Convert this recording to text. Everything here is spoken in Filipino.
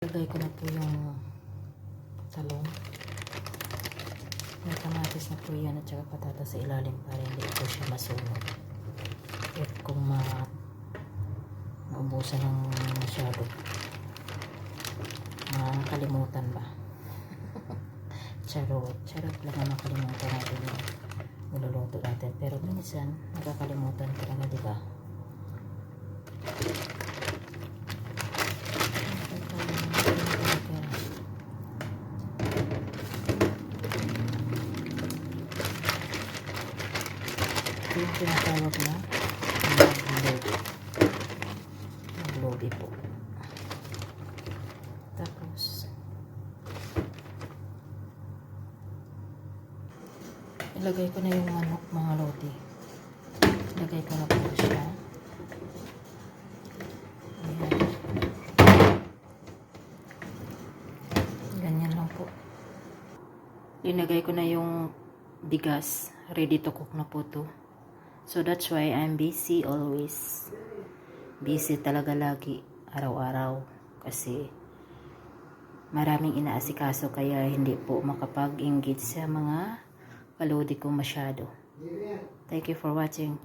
Lagay ko na po yung talong. May kamatis na po yan at saka patata sa ilalim para hindi po siya masunog. At kung maubusan ng masyado, makalimutan ba? Charot lang ang makalimutan natin yung niluluto natin. Pero minsan, nakakalimutan talaga, diba? Ito yung tinatawag na maglobi po. Tapos ilagay ko na yung manok, mga lodi. Ilagay ko na po siya. Ayan. Ganyan lang po. Linagay ko na yung bigas. Ready to cook na po to. So that's why I'm busy always. Busy talaga lagi, araw-araw. Kasi maraming inaasikaso kaya hindi po makapag-engage sa mga kalodi ko masyado. Thank you for watching.